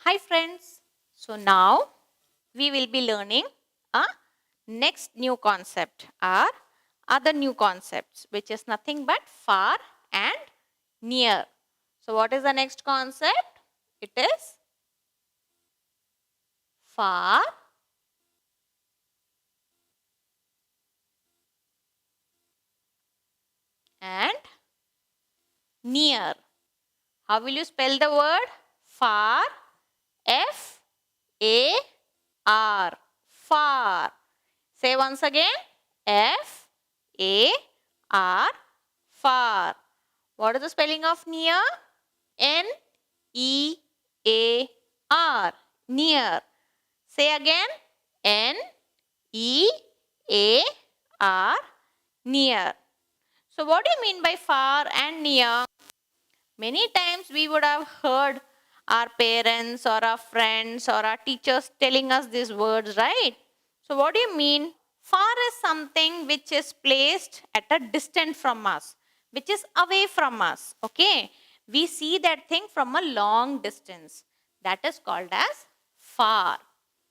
Hi friends. So now we will be learning a next new concept or other new concepts which is nothing but far and near. So what is the next concept? It is far and near. How will you spell the word? Far. F A R. Far. Say once again. F A R. Far. What is the spelling of near? N E A R. Near. Say again. N E A R. Near. So what do you mean by far and near? Many times we would have heard our parents or our friends or our teachers telling us these words, right? So what do you mean? Far is something which is placed at a distance from us, which is away from us. Okay? We see that thing from a long distance. That is called as far.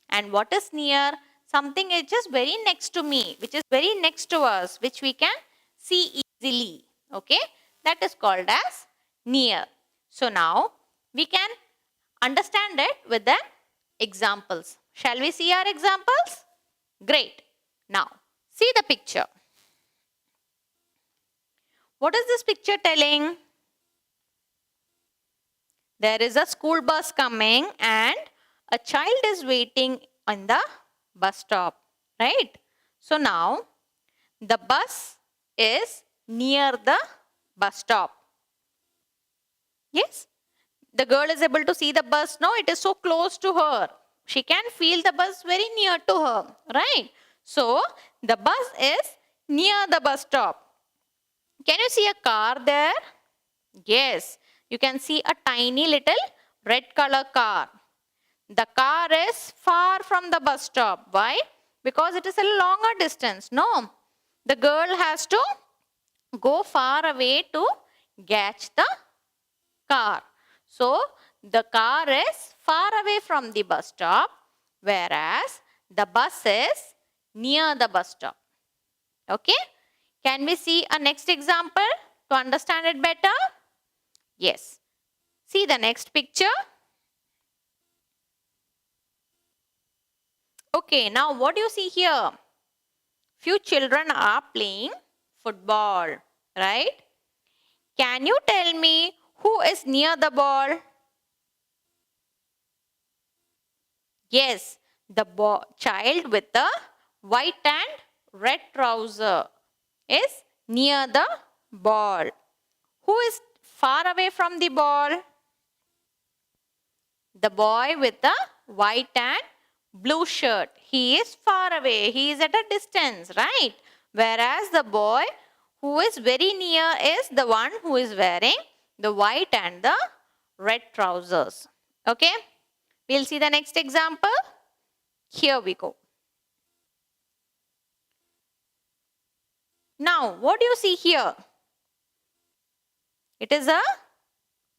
And what is near? Something is just very next to me, which is very next to us, which we can see easily. Okay? That is called as near. So now we can understand it with the examples. Shall we see our examples? Great. Now, see the picture. What is this picture telling? There is a school bus coming and a child is waiting on the bus stop, right? So now the bus is near the bus stop. Yes? The girl is able to see the bus now. It is so close to her. She can feel the bus very near to her, right? So the bus is near the bus stop. Can you see a car there? Yes, you can see a tiny little red color car. The car is far from the bus stop. Why? Because it is a longer distance. No, the girl has to go far away to catch the car. So, the car is far away from the bus stop, whereas the bus is near the bus stop. Okay? Can we see a next example to understand it better? Yes. See the next picture. Okay, now what do you see here? Few children are playing football, right? Can you tell me who is near the ball? Yes, the child with the white and red trouser is near the ball. Who is far away from the ball? The boy with the white and blue shirt. He is far away. He is at a distance, right? Whereas the boy who is very near is the one who is wearing the white and the red trousers. Okay? We'll see the next example. Here we go. Now, what do you see here? It is a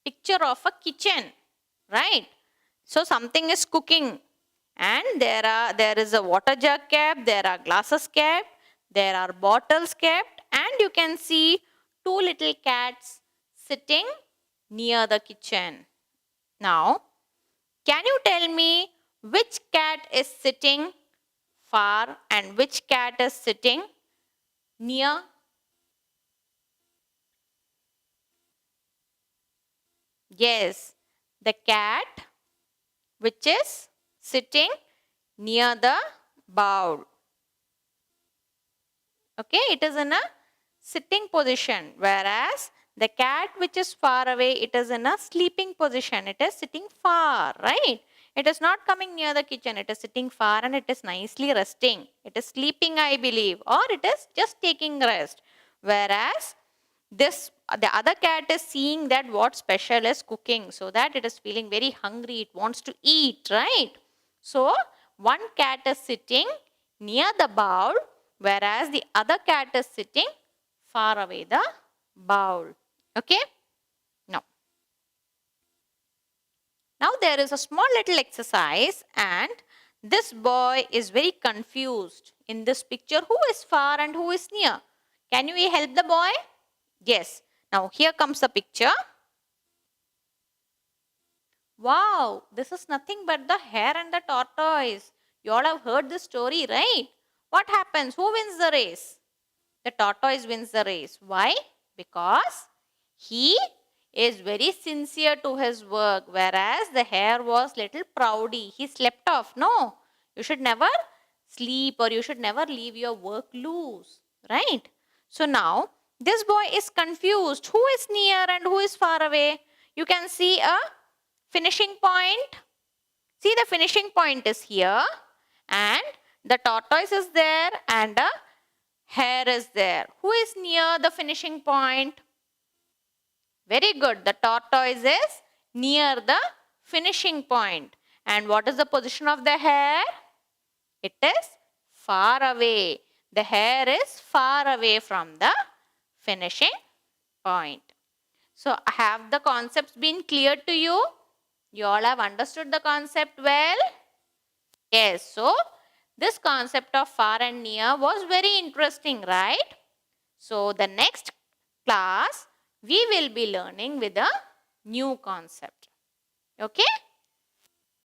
picture of a kitchen, right? So something is cooking and there is a water jug kept, there are glasses kept, there are bottles kept, and you can see two little cats sitting near the kitchen. Now, can you tell me which cat is sitting far and which cat is sitting near? Yes, the cat which is sitting near the bowl. Okay, it is in a sitting position, whereas the cat which is far away, it is in a sleeping position. It is sitting far, right? It is not coming near the kitchen. It is sitting far and it is nicely resting. It is sleeping, I believe, or it is just taking rest. Whereas the other cat is seeing that what special is cooking, so that it is feeling very hungry. It wants to eat, right? So one cat is sitting near the bowl, whereas the other cat is sitting far away the bowl. Okay? Now, Now there is a small little exercise and this boy is very confused. In this picture, who is far and who is near? Can you help the boy? Yes. Now here comes the picture. Wow, this is nothing but the hare and the tortoise. You all have heard this story, right? What happens? Who wins the race? The tortoise wins the race. Why? Because he is very sincere to his work, whereas the hare was little proudy. He slept off. No, you should never sleep or you should never leave your work loose, right? So now this boy is confused. Who is near and who is far away? You can see a finishing point. See, the finishing point is here and the tortoise is there and a hare is there. Who is near the finishing point? Very good. The tortoise is near the finishing point. And what is the position of the hare? It is far away. The hare is far away from the finishing point. So, have the concepts been clear to you? You all have understood the concept well? Yes. So, this concept of far and near was very interesting, right? So, the next class, we will be learning with a new concept. Okay?